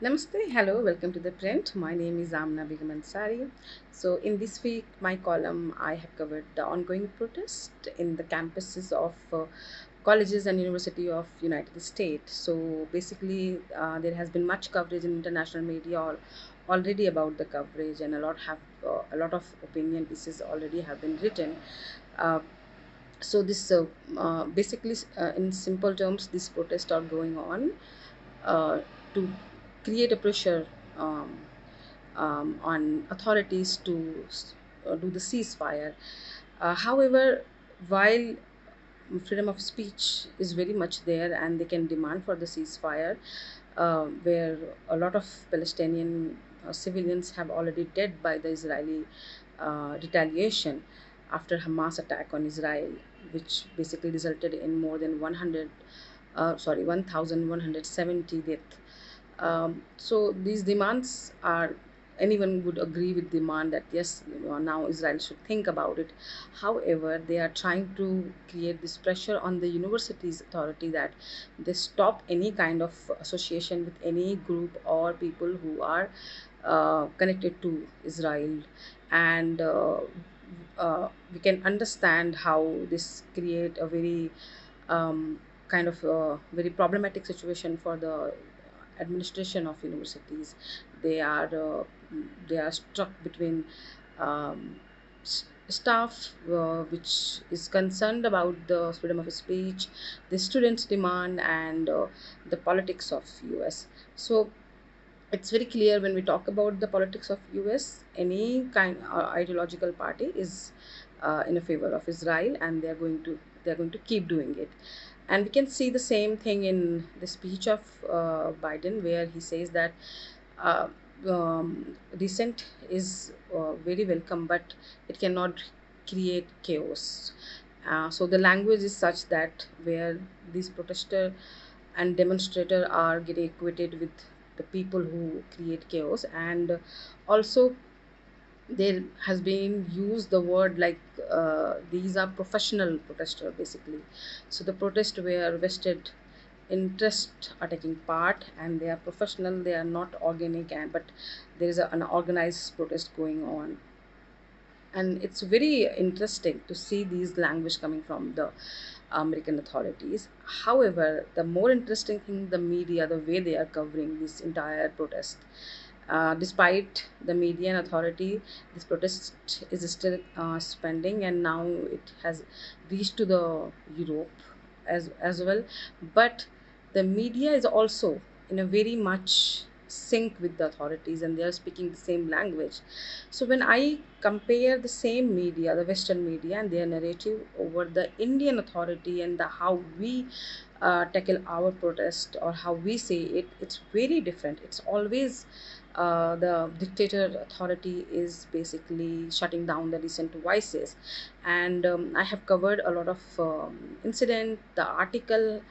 Namaste, hello, welcome to the print. My name is Amna Begum Ansari. So, in this week, my column, I have covered the ongoing protest in the campuses of colleges and university of United States. So, basically, there has been much coverage in international media already about the coverage, and a lot of opinion pieces already have been written. Uh, so, this basically, in simple terms, these protests are going on uh, to create a pressure um, on authorities to do the ceasefire. However, while freedom of speech is very much there and they can demand for the ceasefire, where a lot of Palestinian civilians have already dead by the Israeli retaliation after Hamas attack on Israel, which basically resulted in more than 1,170 deaths. So these demands are, anyone would agree with demand that yes, now Israel should think about it. However, they are trying to create this pressure on the universities authority that they stop any kind of association with any group or people who are connected to Israel. And we can understand how this create a very kind of very problematic situation for the administration of universities. They are they are struck between staff which is concerned about the freedom of speech, the students' demand, and the politics of US. So it's very clear when we talk about the politics of US, any kind ideological party is in a favor of Israel, and they're going to keep doing it. And we can see the same thing in the speech of Biden, where he says that uh, dissent is very welcome, but it cannot create chaos. So the language is such that where these protester and demonstrator are getting equated with the people who create chaos. And also there has been used the word like these are professional protester basically. So the protest where vested interest are taking part and they are professional, they are not organic, and but there is an organized protest going on. And it's very interesting to see these language coming from the American authorities. However, the more interesting thing, the media, the way they are covering this entire protest. Despite the media and authority, this protest is still spending, and now it has reached to the Europe as well. But the media is also in a very much sync with the authorities, and they are speaking the same language. So when I compare the same media, the Western media, and their narrative over the Indian authority and the how we tackle our protest or how we say it, it's very different. It's always the dictator authority is basically shutting down the decent voices. And I have covered a lot of incident, the article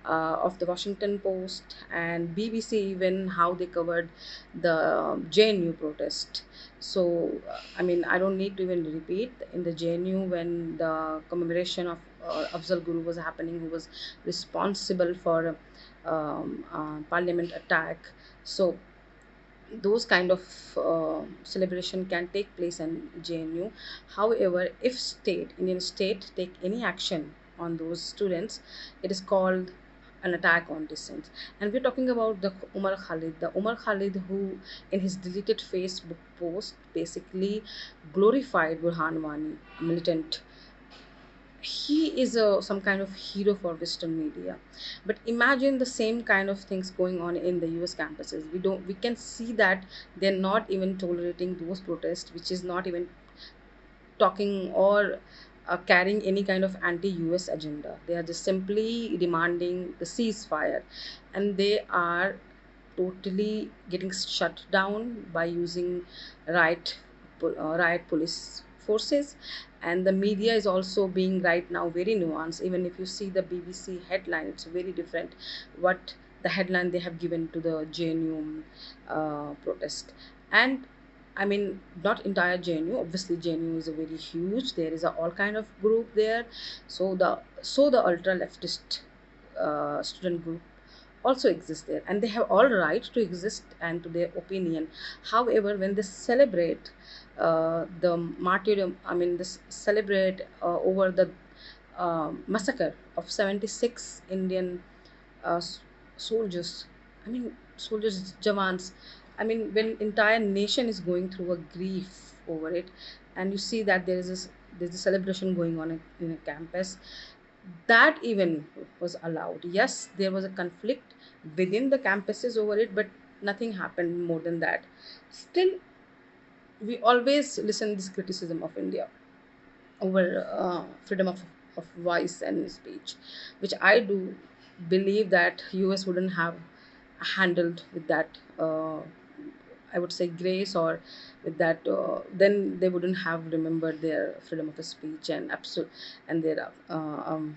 of the Washington Post and BBC, even how they covered the JNU protest. So, I mean, I don't need to even repeat in the JNU when the commemoration of Afzal Guru was happening, who was responsible for parliament attack. So, those kind of celebration can take place in JNU. However, if Indian state take any action on those students, it is called an attack on dissent. And we're talking about the Umar Khalid who, in his deleted Facebook post, basically glorified Burhan Wani, a militant. He is some kind of hero for Western media. But imagine the same kind of things going on in the US campuses. We can see that they're not even tolerating those protests, which is not even talking or carrying any kind of anti-US agenda. They are just simply demanding the ceasefire, and they are totally getting shut down by using riot police forces. And the media is also being right now very nuanced. Even if you see the BBC headline, it's very different what the headline they have given to the JNU protest. And I mean, not entire JNU. Obviously, JNU is a very huge. There is a all kind of group there. So the ultra leftist student group also exist there, and they have all right to exist and to their opinion. However, when they celebrate the martyrdom, I mean this celebrate over the massacre of 76 Indian uh, s- soldiers, I mean soldiers, Jawans, I mean when entire nation is going through a grief over it, and you see that there's a celebration going on in a campus, that even was allowed. Yes, there was a conflict within the campuses over it, but nothing happened more than that. Still, we always listen this criticism of India over freedom of voice and speech, which I do believe that US wouldn't have handled with that I would say grace, or with that then they wouldn't have remembered their freedom of speech and absolute and their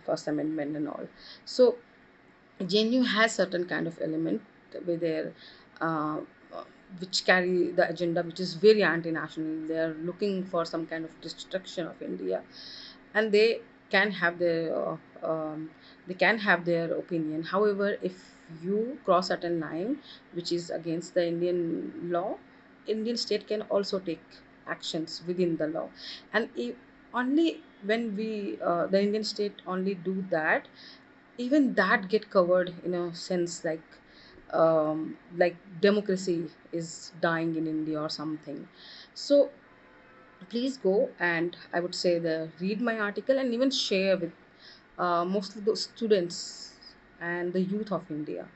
First Amendment and all. So JNU has certain kind of element with their uh, uh, which carry the agenda which is very anti-national. They are looking for some kind of destruction of India, and can have their they can have their opinion. However, if you cross certain line which is against the Indian law, Indian state can also take actions within the law, and if, only when we the Indian state only do that, even that get covered in a sense like democracy is dying in India or something. So please go and I would say the read my article and even share with mostly the students and the youth of India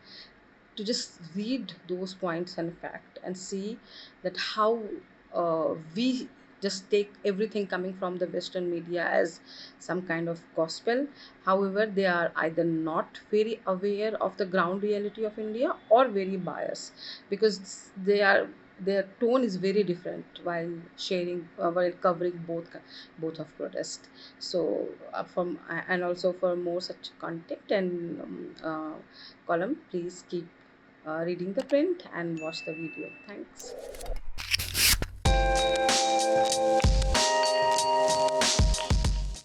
to just read those points and fact and see that how we just take everything coming from the Western media as some kind of gospel. However, they are either not very aware of the ground reality of India or very biased, because their tone is very different while sharing while covering both of protest. So from and also for more such content and column, please keep reading the print and watch the video. Thanks.